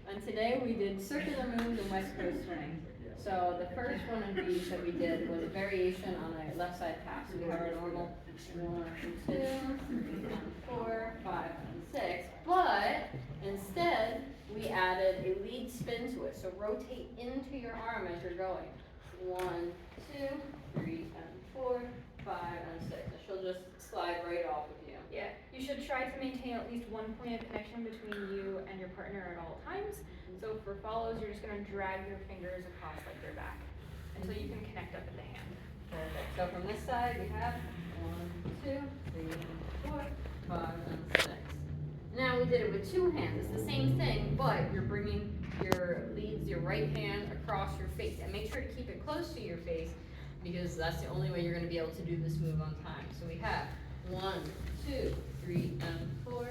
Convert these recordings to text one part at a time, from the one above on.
And today we did circular moves and West Coast swing. So the first one of these that we did was a variation on a left side pass. So we have our normal 1, 2, 3, 4, 5, and 6. But instead we added a lead spin to it. So rotate into your arm as you're going. 1, 2, 3, and 4, 5, and 6. And she'll just slide right off of you. Yeah, you should try to maintain at least one point of connection between you and your partner at all times. So for follows, you're just going to drag your fingers across like your back until you can connect up at the hand. Perfect. So from this side, we have 1, 2, 3, 4, 5, and 6. Now we did it with two hands. It's the same thing, but you're bringing your leads, your right hand across your face. And make sure to keep it close to your face because that's the only way you're going to be able to do this move on time. So we have 1, 2, 3, and 4,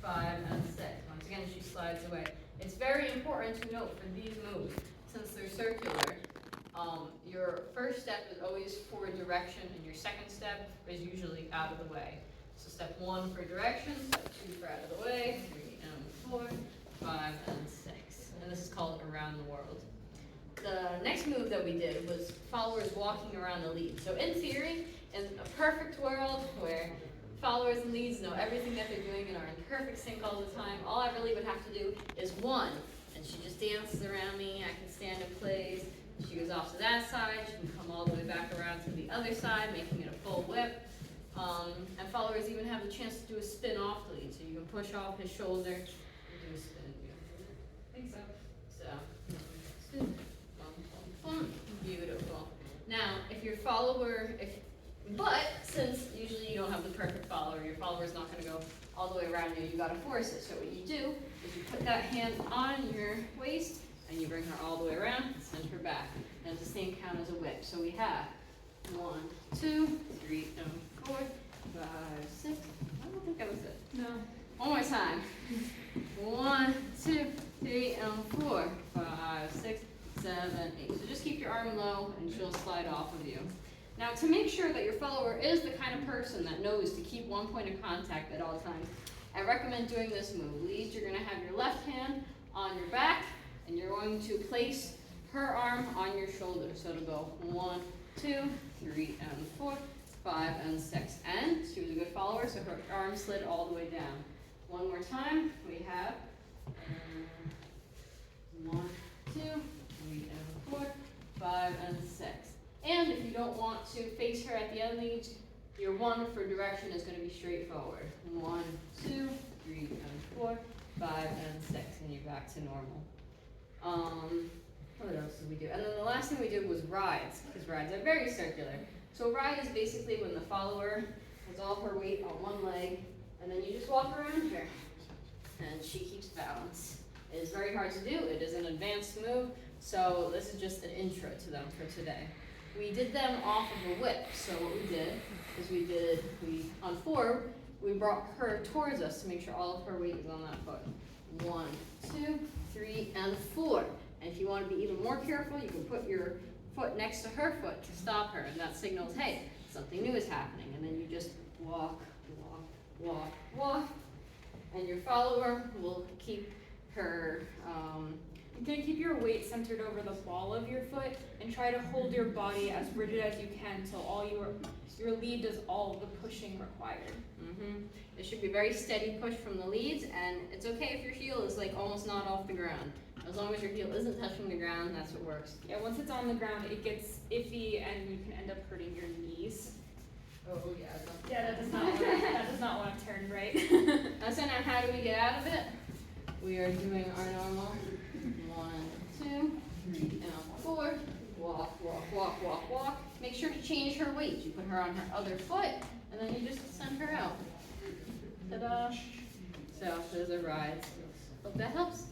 5, and 6. Once again, she slides away. It's very important to note for these moves, since they're circular, your first step is always for direction, and your second step is usually out of the way. So step 1 for direction, step 2 for out of the way, 3 and 4, 5 and 6. And this is called around the world. The next move that we did was followers walking around the lead. So in theory, in a perfect world where followers and leads know everything that they're doing and are in perfect sync all the time, all I really would have to do is 1, and she just dances around me, I can stand in place, she goes off to that side, she can come all the way back around to the other side, making it a full whip. And followers even have the chance to do a spin off the lead, so you can push off his shoulder and do a spin. I think so. Beautiful. Now, if your follower, but since usually you don't have the perfect follower, your follower's not going to go all the way around you, you got to force it. So what you do is you put that hand on your waist and you bring her all the way around and send her back. And it's the same count as a whip. So we have 1, 2, 3, and 4, 5, 6. I don't think that was it. No. One more time. 1, 2, 3, and 4, 5, 6, 7, 8. So just keep your arm low and she'll slide off of you. Now to make sure that your follower is the kind of person that knows to keep one point of contact at all times, I recommend doing this move. Leads, you're going to have your left hand on your back and you're going to place her arm on your shoulder. So it'll go 1, 2, 3, and 4, 5, and 6. And she was a good follower, so her arm slid all the way down. One more time. We have 1, 2, 3, and 4, 5, and 6. And if you don't want to face her at the end lead, your 1 for direction is going to be straightforward. 1, 2, 3, and 4, 5, and 6, and you're back to normal. What else did we do? And then the last thing we did was rides, because rides are very circular. So a ride is basically when the follower has all her weight on one leg, and then you just walk around her, and she keeps balance. It is very hard to do. It is an advanced move, so this is just an intro to them for today. We did them off of a whip. So what we did is on 4, we brought her towards us to make sure all of her weight is on that foot. 1, 2, 3, and 4. And if you want to be even more careful, you can put your foot next to her foot to stop her, and that signals, hey, something new is happening. And then you just walk, walk, walk, walk, and your follower will keep her. You're going to keep your weight centered over the ball of your foot and try to hold your body as rigid as you can until all your lead does all the pushing required. It should be very steady push from the leads, and it's okay if your heel is like almost not off the ground. As long as your heel isn't touching the ground, that's what works. Yeah, once it's on the ground, it gets iffy and you can end up hurting your knees. Oh yeah. Yeah, that does not want to turn right. So now how do we get out of it? We are doing our normal 1, 2, 3, and 4. Walk, walk, walk, walk, walk. Make sure to change her weight. You put her on her other foot, and then you just send her out. Ta-da! So those are rides. Hope that helps.